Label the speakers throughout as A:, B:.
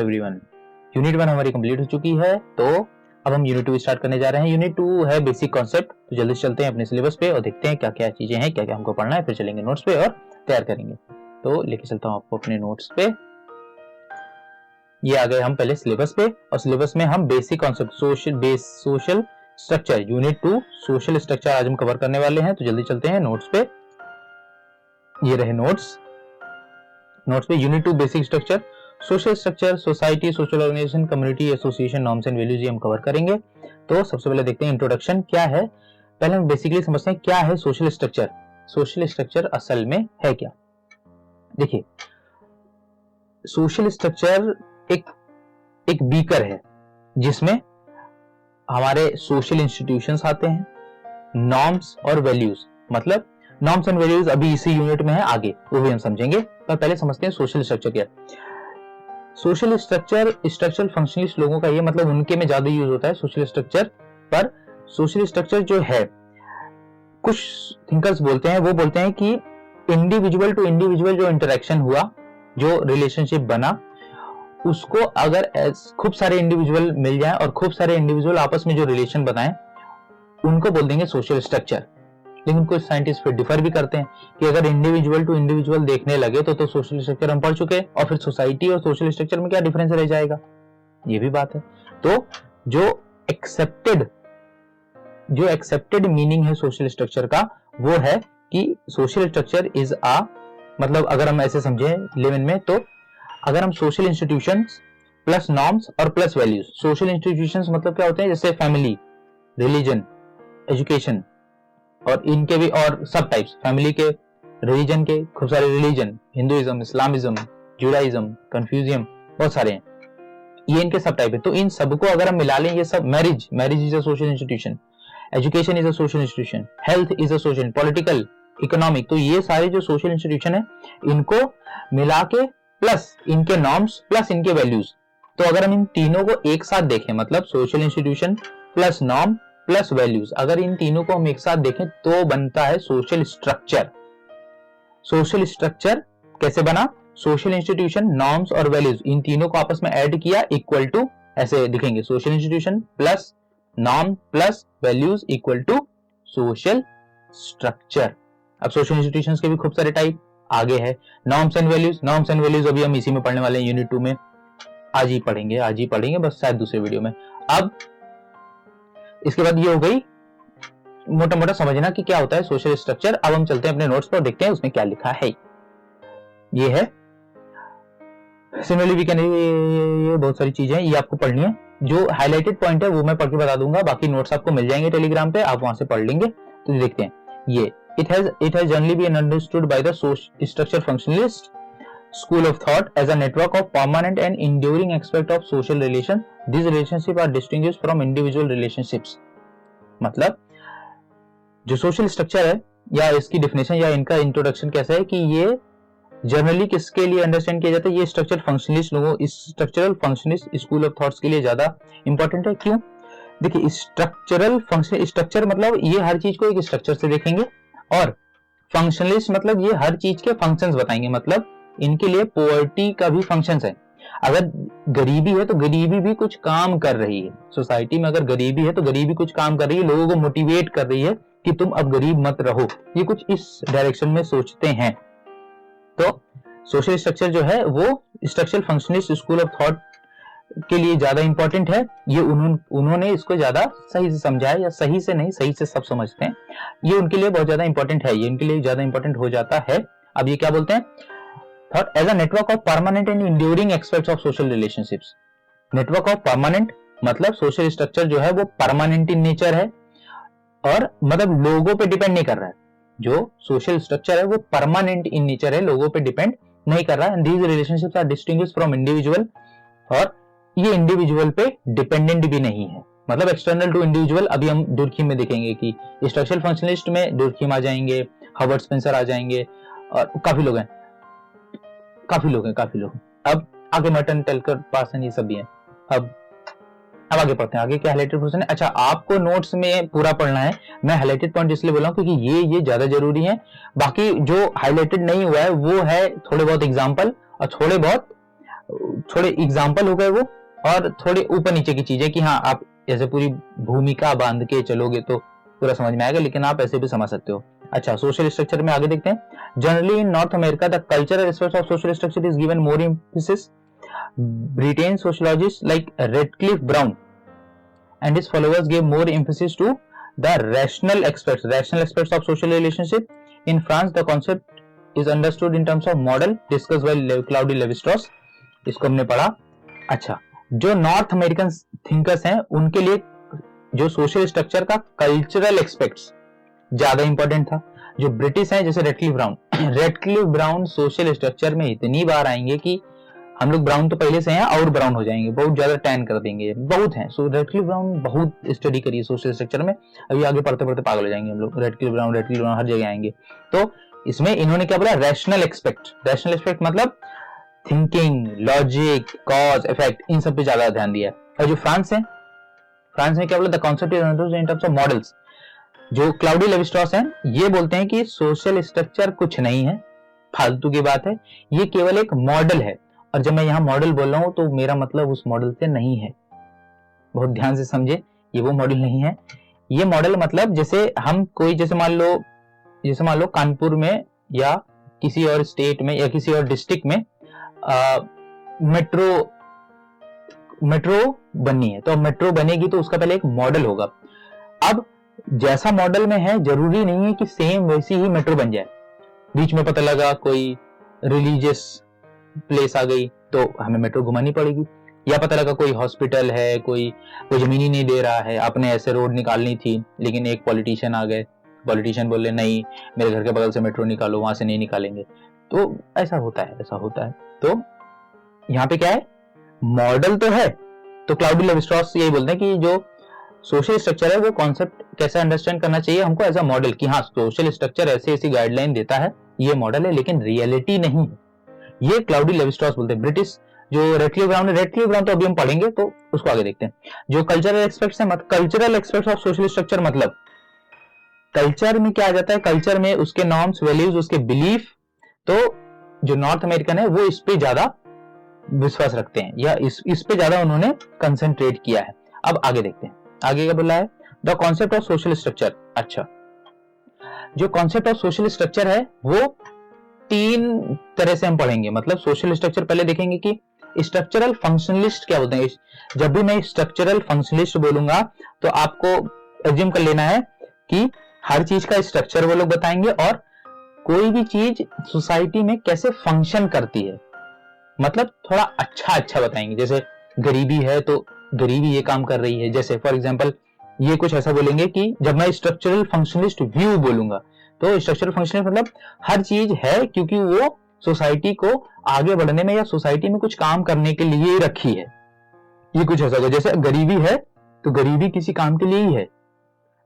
A: Everyone. Unit 1 हमारी complete हो चुकी है, तो अब हम यूनिट 2 स्टार्ट करने जा रहे हैं। यूनिट 2 है बेसिक कॉन्सेप्ट। तो जल्दी चलते हैं अपने सिलेबस पे और देखते हैं क्या क्या चीजें हैं, क्या क्या हमको पढ़ना है, फिर चलेंगे नोट्स पे और तैयार करेंगे। तो लेके चलता हूँ आपको अपने नोट्स पे। ये आ गए हम पहले सिलेबस पे, और सिलेबस में हम basic concept social structure unit 2 social structure आज हम कवर करने वाले हैं। तो जल्दी चलते हैं नोट्स पे। ये रहे नोट्स पे unit 2 basic structure social structure, society, social organisation, community, association, norms and values, ये हम कवर करेंगे। तो सबसे पहले देखते हैं इंट्रोडक्शन क्या है। पहले हम बेसिकली समझते हैं क्या है सोशल स्ट्रक्चर। सोशल स्ट्रक्चर असल में है क्या। देखिए, सोशल स्ट्रक्चर एक बीकर है जिसमें हमारे सोशल इंस्टीट्यूशंस आते हैं, नॉर्म्स और वैल्यूज। मतलब नॉर्म्स एंड वैल्यूज अभी इसी यूनिट में है, आगे वो भी हम समझेंगे, पर पहले समझते हैं सोशल स्ट्रक्चर क्या है। सोशल स्ट्रक्चर स्ट्रक्चरल फंक्शनलिस्ट लोगों का ये मतलब उनके में ज्यादा यूज होता है सोशल स्ट्रक्चर। पर सोशल स्ट्रक्चर जो है, कुछ थिंकर्स बोलते हैं, वो बोलते हैं कि इंडिविजुअल टू इंडिविजुअल जो इंटरेक्शन हुआ, जो रिलेशनशिप बना, उसको अगर खूब सारे इंडिविजुअल मिल जाए और खूब सारे इंडिविजुअल आपस में जो रिलेशन बनाएं, उनको बोल देंगे सोशल स्ट्रक्चर। लेकिन कुछ साइंटिस्ट फिर डिफर भी करते हैं कि अगर इंडिविजुअल टू इंडिविजुअल देखने लगे तो सोशल स्ट्रक्चर हम पढ़ चुके हैं, और फिर सोसाइटी और सोशल स्ट्रक्चर में क्या डिफरेंस रह जाएगा, ये भी बात है। तो जो एक्सेप्टेड मीनिंग है सोशल स्ट्रक्चर का, वो है कि सोशल स्ट्रक्चर इज मतलब अगर हम ऐसे समझे लेवन में, तो अगर हम सोशल इंस्टीट्यूशंस प्लस नॉर्म्स और प्लस वैल्यूज, सोशल इंस्टीट्यूशंस मतलब क्या होते हैं, जैसे फैमिली, रिलीजन, एजुकेशन, और इनके भी और सब टाइप्स, फैमिली के, रिलीजन के, खूब सारे रिलीजन, हिंदुइज्म, इस्लामिज्म, जुडाइज्म, कन्फ्यूजियम, बहुत सारे हैं, ये इनके सब टाइप है। तो इन सबको अगर हम मिला लें, ये सब marriage is a social institution, education is a social institution, health is a social, political, economic, तो ये सारे जो सोशल इंस्टीट्यूशन है, इनको मिला के प्लस इनके नॉर्म्स प्लस इनके वैल्यूज, तो अगर हम इन तीनों को एक साथ देखें, मतलब social institution plus norm plus values, अगर इन तीनों को हम एक साथ देखें तो बनता है सोशल स्ट्रक्चर। सोशल स्ट्रक्चर कैसे बना, सोशल इंस्टीट्यूशन, नॉर्म्स और वैल्यूज, इन तीनों को आपस में ऐड किया, इक्वल टू, ऐसे दिखेंगे, social institution plus norm plus values equal to social structure. अब सोशल इंस्टीट्यूशंस के भी खूब सारे टाइप आगे है, नॉर्म्स एंड वैल्यूज अभी हम इसी में पढ़ने वाले हैं, यूनिट 2 में आज ही पढ़ेंगे बस, शायद दूसरे वीडियो में। अब इसके बाद ये हो गई मोटा मोटा समझना कि क्या होता है सोशल स्ट्रक्चर। अब हम चलते हैं अपने नोट्स पर, देखते हैं उसमें क्या लिखा है। ये है सिमिलरली वी कैन, ये बहुत सारी चीजें ये आपको पढ़नी है। जो हाईलाइटेड पॉइंट है वो मैं पढ़ के बता दूंगा, बाकी नोट्स आपको मिल जाएंगे टेलीग्राम पे, आप वहां से पढ़ लेंगे। तो देखते हैं, ये it has generally been understood by the structure functionalist school of thought as a network of permanent and enduring aspect of social relation. These relationships are distinguished from individual relationships. मतलब जो सोशल स्ट्रक्चर है, या इसकी definition या इनका introduction कैसा है कि ये जनरली किसके लिए अंडरस्टैंड किया जाता है, ये स्ट्रक्चर फंक्शनलिस्ट लोगों, इस structural functionalist school of thoughts के लिए ज्यादा इंपॉर्टेंट है। क्यों? देखिए, स्ट्रक्चरल फंक्शन, स्ट्रक्चर मतलब ये हर चीज को एक स्ट्रक्चर से देखेंगे, और फंक्शनलिस्ट मतलब ये हर चीज के फंक्शंस बताएंगे, मतलब इनके लिए पॉवर्टी का भी फंक्शंस है। अगर गरीबी है तो गरीबी भी कुछ काम कर रही है, सोसाइटी में अगर गरीबी है तो गरीबी कुछ काम कर रही है, लोगों को मोटिवेट कर रही है कि तुम अब गरीब मत रहो, ये कुछ इस डायरेक्शन में सोचते हैं। तो सोशल स्ट्रक्चर जो है वो structural functionalist school of thought के लिए ज्यादा इंपॉर्टेंट है। ये उन्होंने इसको ज्यादा सही से समझा है, या सही से नहीं, सही से सब समझते हैं, ये उनके लिए बहुत ज्यादा इंपॉर्टेंट है, ये इनके लिए ज्यादा इंपॉर्टेंट हो जाता है। अब ये क्या बोलते हैं, thought as a network of permanent and enduring aspects of social relationships. Network of permanent मतलब सोशल स्ट्रक्चर जो है वो परमानेंट इन नेचर है, और मतलब लोगों पे डिपेंड नहीं कर रहा है। जो सोशल स्ट्रक्चर है वो परमानेंट इन नेचर है, लोगों पे डिपेंड नहीं कर रहा है। These relationships are distinguished from individual, और ये इंडिविजुअल पे डिपेंडेंट भी नहीं है, मतलब एक्सटर्नल टू इंडिविजुअल। अभी हम डुर्खीम में देखेंगे कि स्ट्रक्चरल फंक्शनलिस्ट में डुर्खीम आ जाएंगे, हर्बर्ट स्पेंसर आ जाएंगे, और काफी लोग हैं। अब आगे मर्टन, टेलकर, पार्सन, ये सब भी हैं। अब आगे पढ़ते हैं, आगे क्या हाइलाइटेड पोर्शन है। अच्छा, आपको नोट्स में पूरा पढ़ना है, मैं हाइलाइटेड पॉइंट इसलिए बोला हूं क्योंकि ये ज्यादा जरूरी है। बाकी जो हाइलाइटेड नहीं हुआ है वो है थोड़े बहुत एग्जाम्पल और थोड़े बहुत थोड़े एग्जाम्पल हो गए वो, और थोड़े ऊपर नीचे की चीजें कि हाँ आप जैसे पूरी भूमिका बांध के चलोगे तो पूरा समझ में आएगा, लेकिन आप ऐसे भी समझ सकते हो। अच्छा, सोशल स्ट्रक्चर में आगे देखते हैं। Generally in North America the cultural aspects of social structure is given more emphasis. Britain sociologist like Radcliffe Brown and his followers gave more emphasis to the rational aspects of social relationship. In France, the concept is understood in terms of model discussed by Claude Lévi-Strauss. इसको हमने पढ़ा। अच्छा, जो north American thinkers हैं उनके लिए जो social structure का कल्चरल एस्पेक्ट्स ज्यादा इंपॉर्टेंट था। जो ब्रिटिश हैं जैसे रेडक्लिफ ब्राउन सोशल स्ट्रक्चर में इतनी बार आएंगे कि हम लोग ब्राउन तो पहले से हैं और ब्राउन हो जाएंगे, बहुत ज्यादा टैन कर देंगे, बहुत हैं। सो रेडक्लिफ ब्राउन बहुत स्टडी करिए सोशल स्ट्रक्चर में, अभी आगे पढ़ते पढ़ते पागल हो जाएंगे हम लोग। रेडक्लिफ ब्राउन हर जगह आएंगे। तो इसमें इन्होंने क्या बोला, रैशनल एक्सपेक्ट मतलब थिंकिंग, लॉजिक, कॉज, इफेक्ट, इन सब पे ज्यादा ध्यान दिया। और जो फ्रांस में क्या बोला, the concept is understood in terms of models. जो क्लाउडी लेवी-स्ट्रॉस हैं ये बोलते हैं कि सोशल स्ट्रक्चर कुछ नहीं है, फालतू की बात है, ये केवल एक मॉडल है। और जब मैं यहाँ मॉडल बोल रहा हूं तो मेरा मतलब उस मॉडल से नहीं है, बहुत ध्यान से समझे, ये वो मॉडल नहीं है। ये मॉडल मतलब जैसे हम कोई जैसे मान लो कानपुर में या किसी और स्टेट में या किसी और डिस्ट्रिक्ट में मेट्रो बननी है, तो मेट्रो बनेगी तो उसका पहले एक मॉडल होगा। अब जैसा मॉडल में है जरूरी नहीं है कि सेम वैसी ही मेट्रो बन जाए। बीच में पता लगा कोई रिलीजियस प्लेस आ गई तो हमें मेट्रो घुमानी पड़ेगी, या पता लगा कोई हॉस्पिटल है, कोई जमीन ही नहीं दे रहा है, अपने ऐसे रोड निकालनी थी लेकिन एक पॉलिटिशियन आ गए, पॉलिटिशियन बोले नहीं मेरे घर के बगल से मेट्रो निकालो, वहां से नहीं निकालेंगे। तो ऐसा होता है। तो यहाँ पे क्या है, मॉडल तो है। तो क्लाउडी लेवी-स्ट्रॉस यही बोलते हैं कि जो सोशल स्ट्रक्चर है वो कॉन्सेप्ट कैसे अंडरस्टैंड करना चाहिए हमको एज अ मॉडल, कि हाँ सोशल स्ट्रक्चर ऐसी गाइडलाइन देता है, ये मॉडल है लेकिन रियलिटी नहीं है। ये क्लाउडी लेवी-स्ट्रॉस बोलते हैं। ब्रिटिश जो रेडक्लिफ ब्राउन तो अभी हम पढ़ेंगे तो उसको आगे देखते हैं। जो कल्चरल एस्पेक्ट्स है, cultural aspects of social structure मतलब कल्चर में क्या आ जाता है, कल्चर में उसके नॉर्म्स, वैल्यूज, उसके बिलीफ। तो जो नॉर्थ अमेरिकन है वो इस पे ज्यादा विश्वास रखते हैं या इस पे ज्यादा उन्होंने कंसंट्रेट किया है। अब आगे देखते हैं, आगे क्या बोला है, the concept of social structure. अच्छा, जो कॉन्सेप्ट ऑफ सोशल स्ट्रक्चर है वो तीन तरह से हम पढ़ेंगे। मतलब सोशल स्ट्रक्चर पहले देखेंगे कि स्ट्रक्चरल फंक्शनलिस्ट क्या बोलते हैं। जब भी मैं स्ट्रक्चरल फंक्शनलिस्ट बोलूंगा तो आपको एज्यूम कर लेना है कि हर चीज का स्ट्रक्चर वो लोग बताएंगे और कोई भी चीज सोसाइटी में कैसे फंक्शन करती है, मतलब थोड़ा अच्छा बताएंगे। जैसे गरीबी है तो गरीबी ये काम कर रही है, जैसे फॉर एग्जांपल ये कुछ ऐसा बोलेंगे कि जब मैं स्ट्रक्चरल फंक्शनलिस्ट व्यू बोलूंगा तो स्ट्रक्चरल फंक्शनलिस्ट मतलब हर चीज है क्योंकि वो सोसाइटी को आगे बढ़ने में या सोसाइटी में कुछ काम करने के लिए ही रखी है। ये कुछ ऐसा होगा, जैसे गरीबी है तो गरीबी किसी काम के लिए ही है,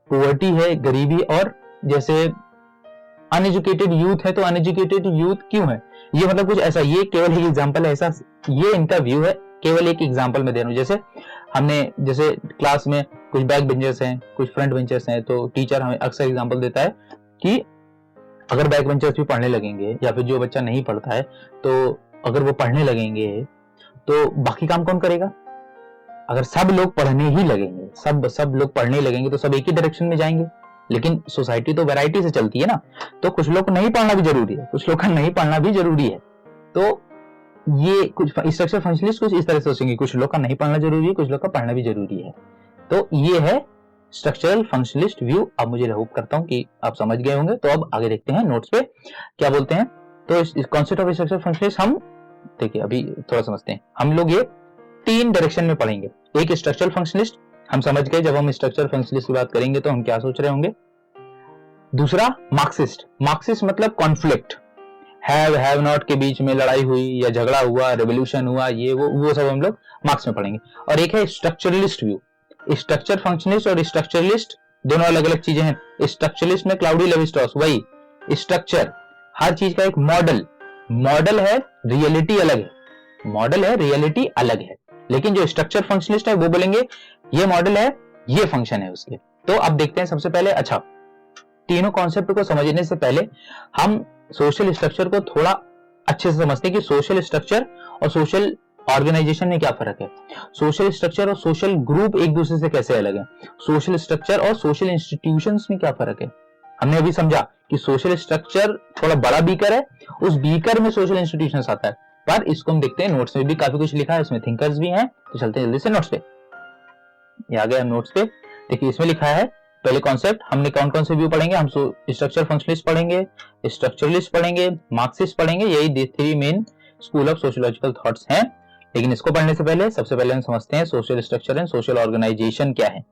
A: पॉवर्टी है गरीबी, और जैसे अनएजुकेटेड यूथ है तो अनएजुकेटेड यूथ क्यों है, ये मतलब कुछ ऐसा। ये केवल एक एग्जांपल है, ऐसा ये इनका व्यू है, केवल एक एग्जांपल में दे रहा हूं। जैसे हमने जैसे क्लास में कुछ बैक बेंचर्स हैं, कुछ फ्रंट बेंचर्स हैं, तो टीचर हमें अक्सर एग्जांपल देता है कि अगर बैक बेंचर्स भी पढ़ने लगेंगे या फिर जो बच्चा नहीं पढ़ता है तो अगर वो पढ़ने लगेंगे तो बाकी काम कौन करेगा। अगर सब लोग पढ़ने ही लगेंगे, सब लोग पढ़ने लगेंगे तो सब एक ही डायरेक्शन में जाएंगे, लेकिन सोसाइटी तो वैरायटी से चलती है ना, तो कुछ लोग को नहीं पढ़ना भी जरूरी है, कुछ लोग का नहीं पढ़ना भी जरूरी है। तो ये कुछ स्ट्रक्चर फंक्शनलिस्ट कुछ इस तरह से सोचेंगे, कुछ लोग का नहीं पढ़ना जरूरी है, कुछ लोग का पढ़ना भी जरूरी है। तो ये है स्ट्रक्चरल फंक्शनलिस्ट व्यू। अब मुझे होप करता हूं कि आप समझ गए होंगे। तो अब आगे देखते हैं नोट्स पे क्या बोलते हैं। तो कॉन्सेप्ट ऑफ स्ट्रक्चरल फंक्शनलिस्ट हम देखिए अभी थोड़ा समझते हैं। हम लोग ये तीन डायरेक्शन में पढ़ेंगे। एक स्ट्रक्चरल फंक्शनलिस्ट, हम समझ गए जब हम स्ट्रक्चरल फंक्शनलिस्ट की बात करेंगे तो हम क्या सोच रहे होंगे। दूसरा मार्क्सिस्ट मतलब कॉन्फ्लिक्ट, हैव नॉट के बीच में लड़ाई हुई या झगड़ा हुआ, रेवोल्यूशन हुआ, ये वो सब हम लोग मार्क्स में पढ़ेंगे। और एक है स्ट्रक्चरलिस्ट व्यू। स्ट्रक्चर फंक्शनलिस्ट और स्ट्रक्चरलिस्ट दोनों अलग अलग चीजें हैं। स्ट्रक्चरलिस्ट में क्लाउडी लेवी-स्ट्रॉस, वही स्ट्रक्चर हर चीज का एक मॉडल है, रियलिटी अलग है। लेकिन जो स्ट्रक्चर फंक्शनलिस्ट है वो बोलेंगे ये मॉडल है, ये फंक्शन है उसके। तो अब देखते हैं सबसे पहले। अच्छा, तीनों कॉन्सेप्ट को समझने से पहले हम सोशल स्ट्रक्चर को थोड़ा अच्छे से समझते हैं कि सोशल स्ट्रक्चर और सोशल ऑर्गेनाइजेशन में क्या फर्क है, सोशल स्ट्रक्चर और सोशल ग्रुप एक दूसरे से कैसे अलग है, सोशल स्ट्रक्चर और सोशल इंस्टीट्यूशंस में क्या फर्क है। हमने अभी समझा कि सोशल स्ट्रक्चर थोड़ा बड़ा बीकर है, उस बीकर में सोशल इंस्टीट्यूशंस आता है, पर इसको हम देखते हैं नोट्स में भी काफी कुछ लिखा है, इसमें थिंकर्स भी हैं, तो चलते हैं जल्दी से नोट्स पे। ये आ गए हम नोट्स पे। देखिए इसमें लिखा है पहले कॉन्सेप्ट, हमने कौन कौन से व्यू पढ़ेंगे, हम स्ट्रक्चर फंक्शनलिस्ट पढ़ेंगे, स्ट्रक्चरलिस्ट पढ़ेंगे, मार्क्सिस्ट पढ़ेंगे, यही 3 main school of sociological thoughts हैं। लेकिन इसको पढ़ने से पहले सबसे पहले हम समझते हैं social structure and social organisation क्या है।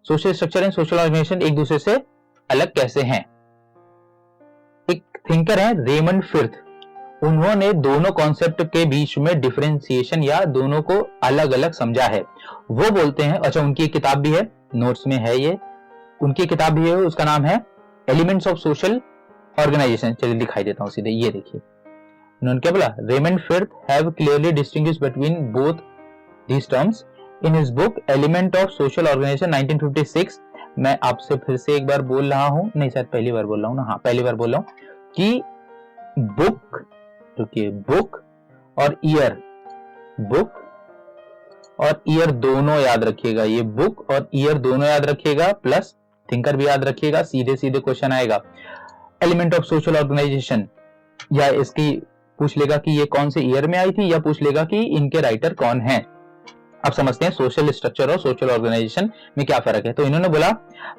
A: Social structure and social organisation एक दूसरे से अलग कैसे हैं। एक थिंकर है रेमंड फिर्थ, उन्होंने दोनों कॉन्सेप्ट के बीच में डिफरेंशिएशन या दोनों को अलग अलग समझा है। वो बोलते हैं, अच्छा उनकी एक किताब भी है, नोट्स में है ये, उनकी किताब भी है, उसका नाम है एलिमेंट्स ऑफ सोशल ऑर्गेनाइजेशन। चलिए दिखाई देता हूं सीधे, ये देखिए उन्होंने क्या बोला, Raymond Firth have clearly distinguished between both these terms in his book element of social organisation 1956। मैं आपसे फिर से एक बार बोल रहा हूं, नहीं शायद पहली बार बोल रहा हूं ना, हाँ पहली बार बोल रहा हूं कि बुक, रुकिए, बुक और ईयर, बुक और ईयर दोनों याद रखिएगा, ये बुक और ईयर दोनों याद रखिएगा, प्लस थिंकर भी याद रखिएगा, सीधे सीधे क्वेश्चन आएगा एलिमेंट ऑफ सोशल ऑर्गेनाइजेशन, या इसकी पूछ लेगा कि ये कौन से ईयर में आई थी, या पूछ लेगा कि इनके राइटर कौन हैं। अब समझते हैं सोशल स्ट्रक्चर और सोशल ऑर्गेनाइजेशन में क्या फर्क है। तो इन्होंने बोला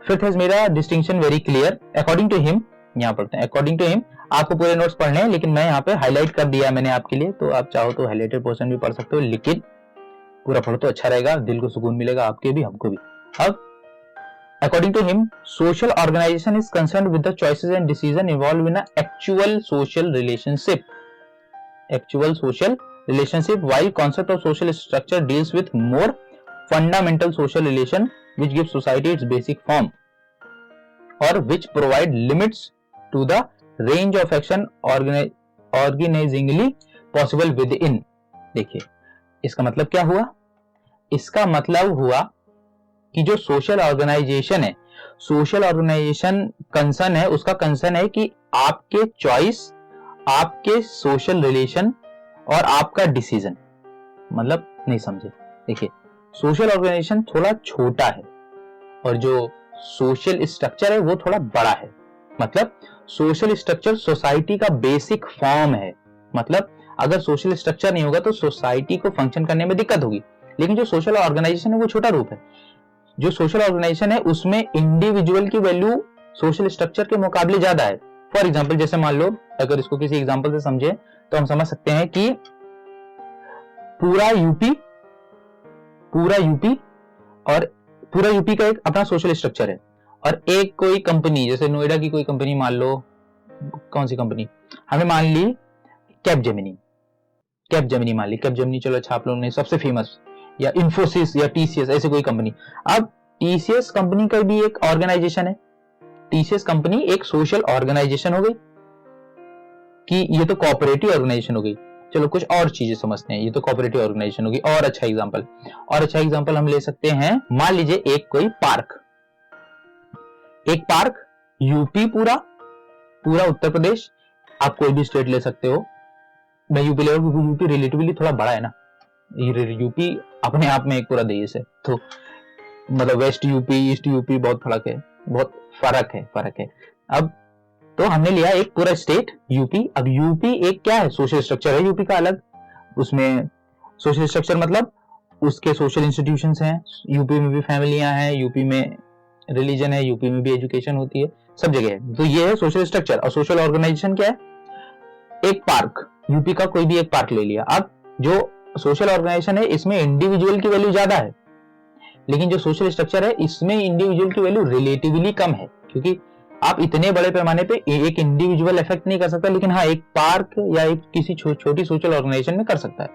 A: Firth has made a distinction very clear according to him, यहाँ पढ़ते हैं अकॉर्डिंग टू हिम, आपको पूरे नोट्स पढ़ने हैं लेकिन मैं यहाँ पे हाईलाइट कर दिया मैंने आपके लिए, तो आप चाहो तो हाईलाइटेड पोर्शन भी पढ़ सकते हो, लेकिन पूरा पढ़ो तो अच्छा रहेगा, दिल को सुकून मिलेगा, आपके भी हमको भी। अब according to him social organisation is concerned with the choices and decision involve in actual social relationship, actual social relationship, while concept of social structure deals with more fundamental social relation which gives society its basic form or which provide limits to the range of action organizingly possible within। देखिए इसका मतलब क्या हुआ, इसका मतलब हुआ कि जो सोशल ऑर्गेनाइजेशन है, सोशल ऑर्गेनाइजेशन कंसर्न है, उसका कंसर्न है कि आपके चॉइस, आपके सोशल रिलेशन और आपका डिसीजन, मतलब नहीं समझे, देखिए सोशल ऑर्गेनाइजेशन थोड़ा छोटा है और जो सोशल स्ट्रक्चर है वो थोड़ा बड़ा है। मतलब सोशल स्ट्रक्चर सोसाइटी का बेसिक फॉर्म है, मतलब अगर सोशल स्ट्रक्चर नहीं होगा तो सोसाइटी को फंक्शन करने में दिक्कत होगी, लेकिन जो सोशल ऑर्गेनाइजेशन है वो छोटा रूप है। जो सोशल ऑर्गेनाइजेशन है उसमें इंडिविजुअल की वैल्यू सोशल स्ट्रक्चर के मुकाबले ज्यादा है। फॉर एग्जाम्पल जैसे मान लो, अगर इसको किसी एग्जाम्पल से समझे तो हम समझ सकते हैं कि पूरा यूपी का एक अपना सोशल स्ट्रक्चर है, और एक कोई कंपनी जैसे नोएडा की कोई कंपनी मान लो, कौन सी कंपनी, हमें मान ली कैपजेमिनी मान ली, कैपजेमिनी चलो अच्छा आप लोगों ने सबसे फेमस, या इंफोसिस या टीसीएस, ऐसे कोई कंपनी। अब टीसीएस कंपनी का भी एक ऑर्गेनाइजेशन है, टीसीएस कंपनी एक सोशल ऑर्गेनाइजेशन हो गई कि ये तो कोऑपरेटिव ऑर्गेनाइजेशन हो गई। चलो कुछ और चीजें समझते हैं, ये तो कोऑपरेटिव ऑर्गेनाइजेशन होगी। और अच्छा एग्जांपल हम ले सकते हैं, मान लीजिए एक कोई पार्क, यूपी पूरा उत्तर प्रदेश, आप कोई भी स्टेट ले सकते हो, मैं यूपी ले रहा हूं क्योंकि यूपी रिलेटिवली थोड़ा बड़ा है ना, यूपी अपने आप में एक पूरा देश है, तो मतलब वेस्ट यूपी ईस्ट यूपी बहुत फर्क है। अब तो हमने लिया एक पूरा स्टेट यूपी। अब यूपी एक क्या है, सोशल स्ट्रक्चर है यूपी का अलग, उसमें सोशल स्ट्रक्चर मतलब उसके सोशल इंस्टीट्यूशंस हैं, यूपी में भी फैमिलियां हैं, यूपी में रिलीजन है, यूपी में भी एजुकेशन होती है, सब जगह है। तो ये है सोशल स्ट्रक्चर। और सोशल ऑर्गेनाइजेशन क्या है, एक पार्क, यूपी का कोई भी एक पार्क ले लिया। अब जो सोशल ऑर्गेनाइजेशन है इसमें इंडिविजुअल की वैल्यू ज्यादा है, लेकिन जो सोशल स्ट्रक्चर है इसमें इंडिविजुअल की वैल्यू रिलेटिवली कम है, क्योंकि आप इतने बड़े पैमाने पे एक इंडिविजुअल इफेक्ट नहीं कर सकता, लेकिन हाँ एक पार्क या एक किसी छोटी सोशल ऑर्गेनाइजेशन में कर सकता है।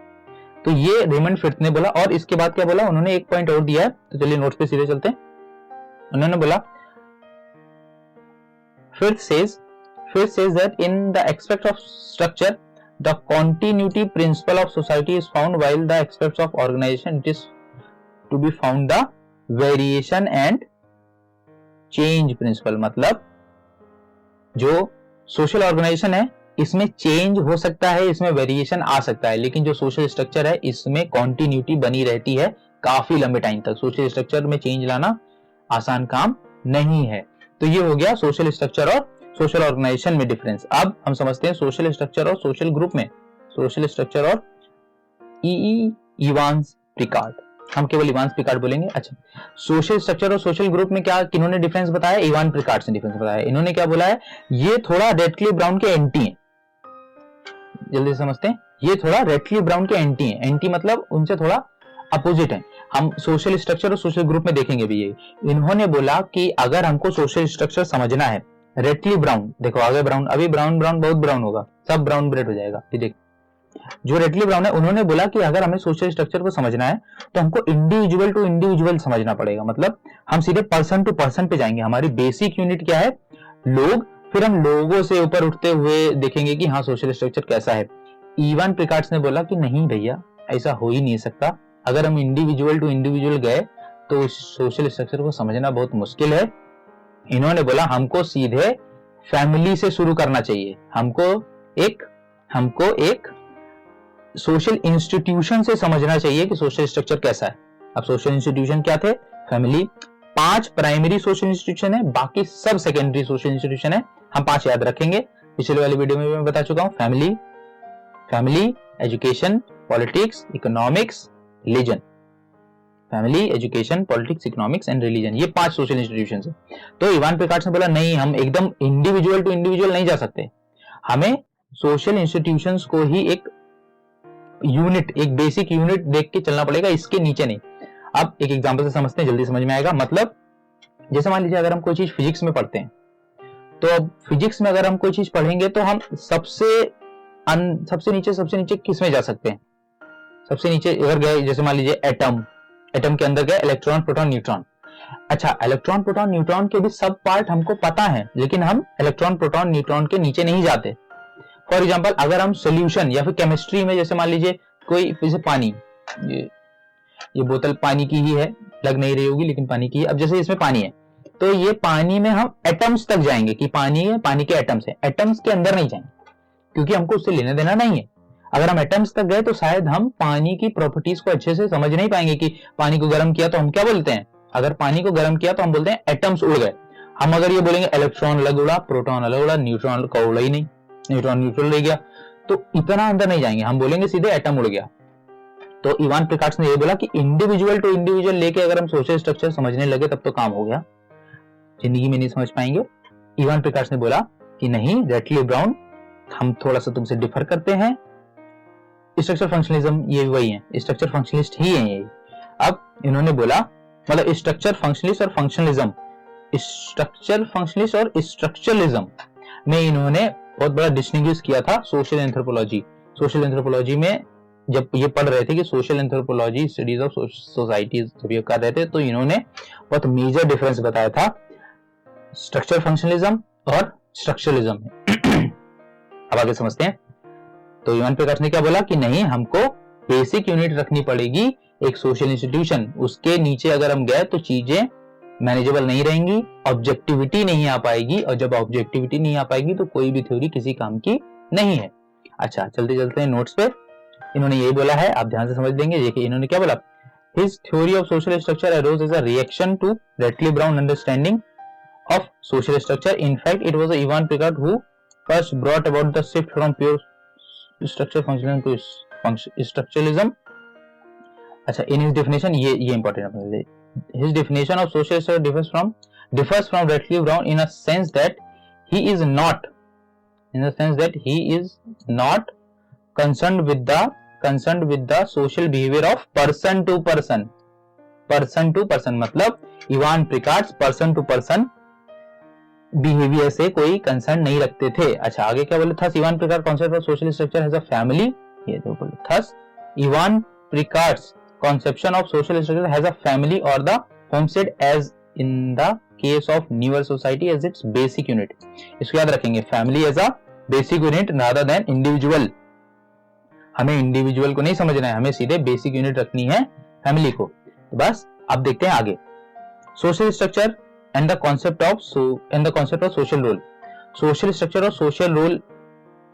A: तो ये रेमंड फिर्थ ने बोला। और इसके बाद क्या बोला उन्होंने, एक पॉइंट और दिया है, तो चलिए नोट्स पे सीधे चलते हैं। उन्होंने बोला फिर्थ says that in the aspect of structure the continuity principle of society is found, while the aspects of organization it is to be found the variation and change principle। मतलब जो सोशल ऑर्गेनाइजेशन है इसमें change हो सकता है, इसमें variation आ सकता है, लेकिन जो सोशल स्ट्रक्चर है इसमें कॉन्टिन्यूटी बनी रहती है काफी लंबे टाइम तक। सोशल स्ट्रक्चर में चेंज लाना आसान काम नहीं है। तो ये हो गया सोशल स्ट्रक्चर और सोशल ऑर्गेनाइजेशन में डिफरेंस। अब हम समझते हैं सोशल स्ट्रक्चर और सोशल ग्रुप में, सोशल स्ट्रक्चर और इवांस पिकार्ड, हम केवल इवांस पिकार्ड बोलेंगे। अच्छा, सोशल स्ट्रक्चर और सोशल ग्रुप में क्या किन्होंने डिफरेंस बताया? इवान पिकार्ड ने डिफरेंस बताया। इन्होंने क्या बोला है? ये थोड़ा रेडक्लिफ ब्राउन के एंटी हैं। जल्दी समझते हैं, ये थोड़ा रेडक्लिफ ब्राउन के एंटी हैं। एंटी मतलब उनसे थोड़ा अपोजिट है। हम सोशल स्ट्रक्चर और सोशल ग्रुप में देखेंगे भी ये। इन्होंने बोला कि अगर हमको सोशल स्ट्रक्चर समझना है, रेडक्लिफ ब्राउन देखो आगे ब्राउन, अभी ब्राउन बहुत ब्राउन होगा, सब ब्राउन ब्रेड हो जाएगा। ये देख, जो रेडक्लिफ ब्राउन है उन्होंने बोला कि अगर हमें सोशल स्ट्रक्चर को समझना है तो हमको इंडिविजुअल टू इंडिविजुअल समझना पड़ेगा। मतलब हम सीधे पर्सन टू पर्सन पे जाएंगे। हमारी बेसिक यूनिट क्या है? लोग। फिर हम लोगों से ऊपर उठते हुए देखेंगे कि हाँ सोशल स्ट्रक्चर कैसा है। इवान पिकार्ड ने बोला कि नहीं भैया, ऐसा हो ही नहीं सकता। अगर हम इंडिविजुअल टू इंडिविजुअल गए तो सोशल स्ट्रक्चर को समझना बहुत मुश्किल है। इन्होंने बोला हमको सीधे फैमिली से शुरू करना चाहिए। हमको एक सोशल इंस्टीट्यूशन से समझना चाहिए कि सोशल स्ट्रक्चर कैसा है। अब सोशल इंस्टीट्यूशन क्या थे? फैमिली। 5 प्राइमरी सोशल इंस्टीट्यूशन है, बाकी सब सेकेंडरी सोशल इंस्टीट्यूशन है। हम 5 याद रखेंगे, पिछले वाली वीडियो में मैं बता चुका हूं। Family, education, politics, economics, religion. Family, education, politics, economics and religion, ये 5 सोशल इंस्टीट्यूशन है। तो इवान पिकार्ड ने बोला नहीं, हम एकदम इंडिविजुअल टू इंडिविजुअल नहीं जा सकते, हमें सोशल इंस्टीट्यूशंस को ही एक यूनिट, एक बेसिक यूनिट देख के चलना पड़ेगा, इसके नीचे नहीं। अब एक एग्जांपल से समझते हैं, जल्दी समझ में आएगा। मतलब जैसे मान लीजिए अगर हम कोई चीज फिजिक्स में पढ़ते हैं, तो अब फिजिक्स में अगर हम कोई चीज पढ़ेंगे तो हम सबसे नीचे किस में जा सकते हैं? सबसे नीचे अगर गए, जैसे मान लीजिए एटम के अंदर गए इलेक्ट्रॉन, प्रोटॉन, न्यूट्रॉन। अच्छा, इलेक्ट्रॉन, प्रोटॉन, न्यूट्रॉन के भी सब पार्ट हमको पता है, लेकिन हम इलेक्ट्रॉन, प्रोटॉन, न्यूट्रॉन के नीचे नहीं जाते। फॉर एग्जाम्पल अगर हम सोल्यूशन या फिर केमिस्ट्री में, जैसे मान लीजिए कोई, जैसे पानी, ये बोतल पानी की ही है, लग नहीं रही होगी लेकिन पानी की है। अब जैसे इसमें पानी है तो ये पानी में हम एटम्स तक जाएंगे कि पानी है, पानी के एटम्स है, एटम्स के अंदर नहीं जाएंगे क्योंकि हमको उससे लेना देना नहीं है। अगर हम एटम्स तक गए तो शायद हम पानी की प्रॉपर्टीज को अच्छे से समझ नहीं पाएंगे कि पानी को गर्म किया तो हम क्या बोलते हैं? अगर पानी को गर्म किया तो हम बोलते हैं एटम्स उड़ गए। हम अगर ये बोलेंगे इलेक्ट्रॉन अलग उड़ा, प्रोटॉन अलग उड़ा, न्यूट्रॉन का उड़ा ही नहीं, न्यूट्रॉन न्यूट्रल रह गया, तो इतना अंदर नहीं जाएंगे, हम बोलेंगे सीधे एटम उड़ गया। तो इवान पिकार्ड ने ये बोला कि इंडिविजुअल टू इंडिविजुअल लेके अगर हम सोशल स्ट्रक्चर समझने लगे तब तो काम हो गया, जिंदगी में नहीं समझ पाएंगे। इवान पिकार्ड ने बोला कि नहीं रेडक्लिफ ब्राउन, हम थोड़ा सा तुमसे डिफर करते हैं। स्ट्रक्चर फंक्शनलिज्म ये वही है, स्ट्रक्चर फंक्शनलिस्ट ही है ये। अब इन्होंने बोला, मतलब स्ट्रक्चर फंक्शनलिस्ट और फंक्शनलिज्म, स्ट्रक्चर फंक्शनलिस्ट और स्ट्रक्चरलिज्म में इन्होंने बहुत बड़ा डिस्टिंग्विश किया था। सोशल एंथ्रोपोलॉजी में जब ये पढ़ रहे थे कि social anthropology studies of societies जब ये कर रहे थे तो इन्होंने बहुत मेजर डिफरेंस बताया था स्ट्रक्चर फंक्शनलिज्म और स्ट्रक्चरलिज्म में। अब आगे समझते हैं। तो इवान पिकार्ड ने क्या बोला कि नहीं, हमको बेसिक यूनिट रखनी पड़ेगी एक सोशल इंस्टीट्यूशन, उसके नीचे अगर हम गए तो चीजें मैनेजेबल नहीं रहेंगी, ऑब्जेक्टिविटी नहीं आ पाएगी, और जब ऑब्जेक्टिविटी नहीं आ पाएगी तो कोई भी थ्योरी किसी काम की नहीं है। अच्छा, चलते चलते हैं नोट्स पे। इन्होंने यही बोला है, आप ध्यान से समझ लेंगे। देखिए इन्होंने क्या बोला, his theory of social structure arose as a reaction to Radcliffe Brown understanding of social structure. In fact, it was Ivan Picard who first brought about the shift from pure structure functionalism to structuralism. अच्छा, in his definition, ये important है। His definition of social structure differs from Radcliffe Brown in a sense that he is not concerned with the social behavior of person to person. मतलब Evans Pritchard person to person behaviour से कोई concern नहीं रखते थे। अच्छा, आगे क्या बोले? Thus Ivan Picard concept of social structure has a family, ये जो बोले thus Ivan Picard's conception of social structure has a family or the homestead as in the case of newer society as its basic unit. इसको याद रखेंगे, family as a basic unit rather than individual. हमें individual को नहीं समझना है, हमें सीधे बेसिक यूनिट रखनी है फैमिली को। तो बस अब देखते हैं आगे, social structure and the concept of social role. Social structure और सोशल रोल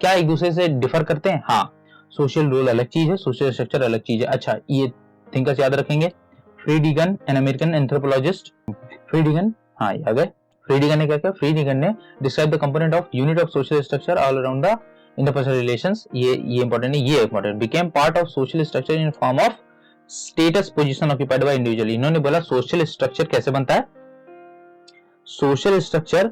A: क्या एक दूसरे से डिफर करते हैं? हाँ, सोशल रोल अलग चीज है, सोशल स्ट्रक्चर अलग चीज है। अच्छा, ये थिंकर्स याद रखेंगे। फ्रीडिगन, एन अमेरिकन एंथ्रोपोलॉजिस्ट। फ्रीडिगन, हाँ याद है। फ्रीडिगन ने क्या किया? फ्रीडिगन ने describe the component of unit of social structure all around the interpersonal relations. ये इंपॉर्टेंट है, ये important. Became part of social structure in form of status position occupied by individual. इन्होंने बोला सोशल स्ट्रक्चर कैसे बनता है? सोशल स्ट्रक्चर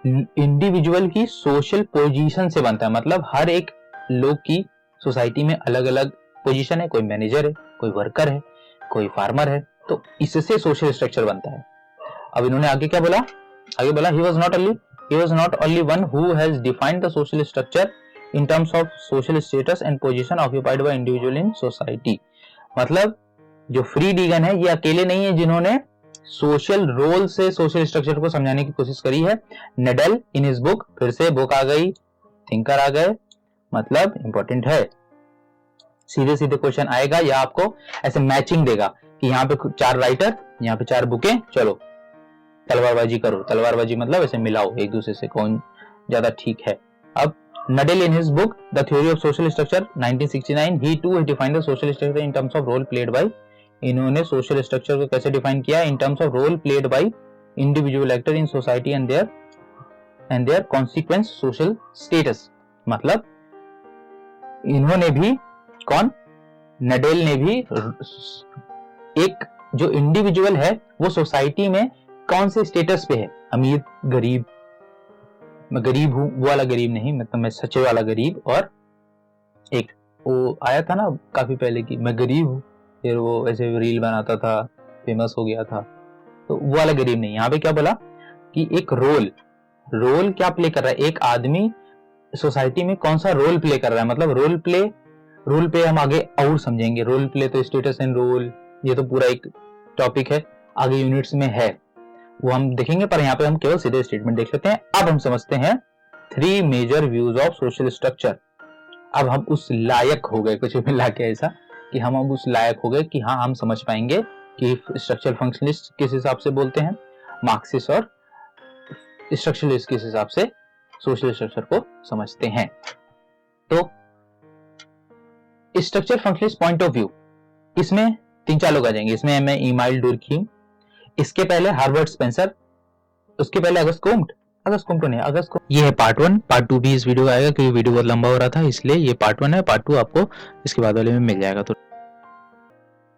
A: इंडिविजुअल की social position से बनता है। मतलब हर एक लोग की सोसाइटी में अलग अलग पोजीशन है, कोई मैनेजर है, कोई वर्कर है, कोई फार्मर है, तो इससे सोशल स्ट्रक्चर बनता है। अब इन्होंने आगे क्या बोला? आगे बोला he was not only one who has defined the social structure in terms of social status and position occupied by individual in society। मतलब जो फ्रीडिगन है ये अकेले नहीं है जिन्होंने सोशल रोल से सोशल स्ट्रक्चर को समझाने की कोशिश करी है। नेडल इन हिज बुक, फिर से बुक आ गई, थिंकर आ गए, मतलब इंपॉर्टेंट है। सीधे सीधे क्वेश्चन आएगा या आपको ऐसे मैचिंग देगा कि यहाँ पे 4 राइटर, यहाँ पे 4 बुकें, चलो तलवारबाजी करो। तलवारबाजी मतलब ऐसे मिलाओ एक दूसरे से, कौन ज्यादा ठीक है। अब Nadal in his book the theory of social structure 1969 he too has defined the social structure in terms of role played by। इन्होंने सोशल स्ट्रक्चर को कैसे डिफाइन किया? In terms of role played by individual actor in society and their consequence social status. मतलब इन्होंने भी, कौन? Nadal ने भी, एक जो इंडिविजुअल है वो सोसाइटी में कौन से स्टेटस पे है, अमीर, गरीब, मैं गरीब हूं वो वाला गरीब नहीं, मतलब मैं सच्चे वाला गरीब, और एक वो आया था ना काफी पहले की मैं गरीब हूं, फिर वो ऐसे रील बनाता था, फेमस हो गया था, तो वो वाला गरीब नहीं। यहाँ पे क्या बोला कि एक रोल क्या प्ले कर रहा है, एक आदमी सोसाइटी में कौन सा रोल प्ले कर रहा है। मतलब रोल प्ले हम आगे और समझेंगे। रोल प्ले तो स्टेटस एंड रोल, ये तो पूरा एक टॉपिक है, आगे यूनिट्स में है, वो हम देखेंगे, पर यहाँ पे हम केवल सीधे स्टेटमेंट देख लेते हैं। अब हम समझते हैं 3 major views of social structure. अब हम उस लायक हो गए, कुछ मिला के ऐसा कि हम अब उस लायक हो गए कि हाँ हम समझ पाएंगे कि स्ट्रक्चरल फंक्शनलिस्ट किस हिसाब से बोलते हैं, मार्क्सिस्ट और स्ट्रक्चरलिस्ट किस हिसाब से सोशल स्ट्रक्चर को समझते हैं। तो structure functionalist point of view, इसमें 3-4 लोग आ जाएंगे। इसमें मैं इमाइल डुर्खीम, इसके पहले हार्वर्ड स्पेंसर, उसके पहले अगस्त कुम्ट तो नहीं, अगस्त कुम्ट। ये है पार्ट 1, पार्ट 2 भी इस वीडियो आएगा क्योंकि वीडियो बहुत लंबा हो रहा था, इसलिए ये पार्ट 1 है, पार्ट 2 आपको इसके बाद वाले में मिल जाएगा। तो